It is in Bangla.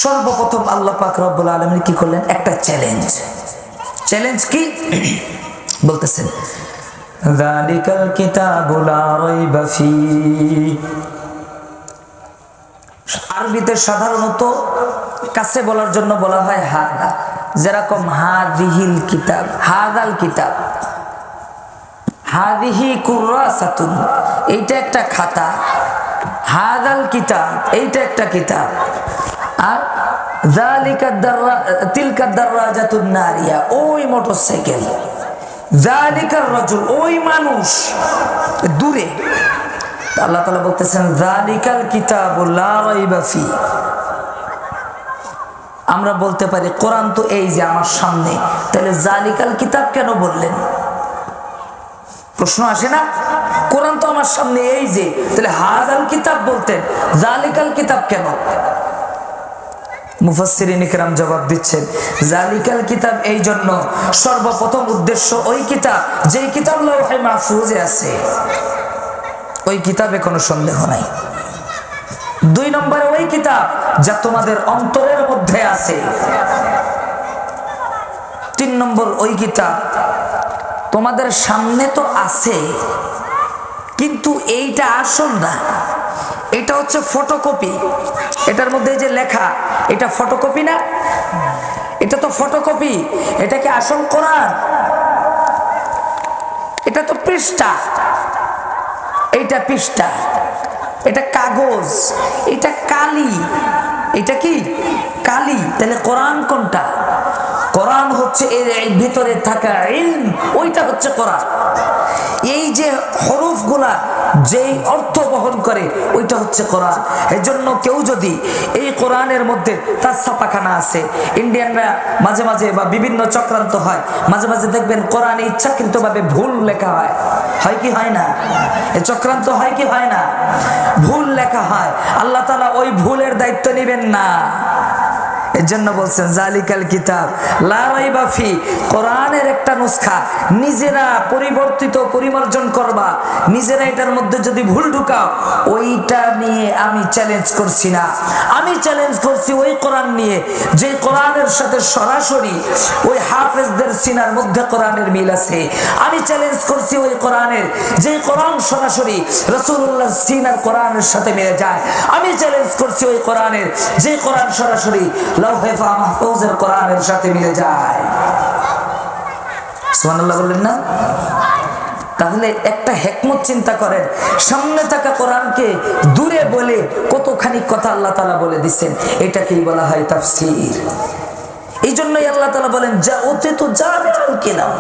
সর্বপ্রথম আল্লাহ পাক রব্বুল আলামিন কি করলেন? একটা চ্যালেঞ্জ। চ্যালেঞ্জ কি বলতেছেন? যালিকাল কিতাবু লা রাইবা ফীহি। আরবিতে সাধারণত কাছে বলার জন্য বলা হয় হাদা, যেরকম হাদিহিল কিতাব, হাদাল কিতাব, হাদিহি কুররাসাতুন, এইটা একটা খাতা, হাদাল কিতাব, এইটা একটা কিতাব। আর তিলকা দাররাজাতুন নারিয়া, ওই মোটরসাইকেল, যালিকার রাজুল, ওই মানুষ দূরে। আল্লাহ তাআলা বলতেছেন যালিকাল কিতাবু লা রাইবা ফী। আমরা বলতে পারি কোরআন তো এই যে আমার সামনে, তাহলে যালিকাল কিতাব কেন বললেন? প্রশ্ন আসে না? কোরআন তো আমার সামনে এই যে, তাহলে হাযাল কিতাব বলতেন, যালিকাল কিতাব কেন? মুফাসসিরিন ইকরাম জবাব দিচ্ছেন, যালিকাল কিতাব এই জন্য, সর্বপ্রথম উদ্দেশ্য ওই কিতাব, যেই কিতাব লাওহে মাহফুজে আছে, ওই কিতাবে কোনো সন্দেহ নাই। 2 নম্বরে ওই কিতাব যা তোমাদের অন্তরের মধ্যে আছে। 3 নম্বর ওই কিতাব তোমাদের সামনে তো আছে, কিন্তু এইটা আসল না, এটা হচ্ছে ফটোকপি। এটার মধ্যে যে লেখা, এটা ফটোকপি না? এটা তো ফটোকপি, এটা কি আসল কোরআন? এটা তো পৃষ্ঠা, এইটা পৃষ্ঠা, এটা কাগজ, এটা কালি, এটা কি কালি। তাহলে কোরআন কোনটা? কোরআন হচ্ছে এর ভিতরে থাকা ইলম, ওইটা হচ্ছে কোরআন। এই যে হরফগুলা যেই অর্থ বহন করে, ওইটা হচ্ছে কোরআন। এজন্য কেউ যদি এই কোরআনের মধ্যে তার ছাপাখানা আছে, ইন্ডিয়ানরা মাঝে মাঝে বা বিভিন্ন চক্রান্ত হয়, মাঝে মাঝে দেখবেন কোরআনে ইচ্ছাকৃতভাবে ভুল লেখা হয়, হয় কি হয় না? এই চক্রান্ত হয় কি হয় না? ভুল লেখা হয়, আল্লাহ তাআলা ওই ভুলের দায়িত্ব নেবেন না। এর জন্য বলছেন যালিকাল কিতাব লা রাইবা ফী, কোরআনের একটা নুসখা নিজেরা পরিবর্তিত পরিমার্জন করবা, নিজেরা এটার মধ্যে যদি ভুল ঢুকাও, ওইটা নিয়ে আমি চ্যালেঞ্জ করছি না, আমি চ্যালেঞ্জ করছি ওই কোরআন নিয়ে, যে কোরআনের সাথে সরাসরি ওই হাফেজদের সিনার মধ্যে কোরআনের মিল আছে। আমি চ্যালেঞ্জ করছি ওই কোরআনের, যে কোরআন সরাসরি রাসূলুল্লাহ সিনার কোরআনের সাথে মিলে যায়। আমি চ্যালেঞ্জ করছি ওই কোরআনের, যে কোরআন সরাসরি লাওহে মাহফুজের কোরআনের সাথে মিলে যায়। সুবহানাল্লাহ বললেন না? তাহলে একটা হিকমত চিন্তা করেন, সামনে থাকা কোরআনকে দূরে বলে কতখানি কথা আল্লাহ তাআলা বলে দিচ্ছেন, এটাকেই বলা হয় তাফসীর। এই জন্যই আল্লাহ তাআলা বলেন যা অতীত জামিউল কিলাম,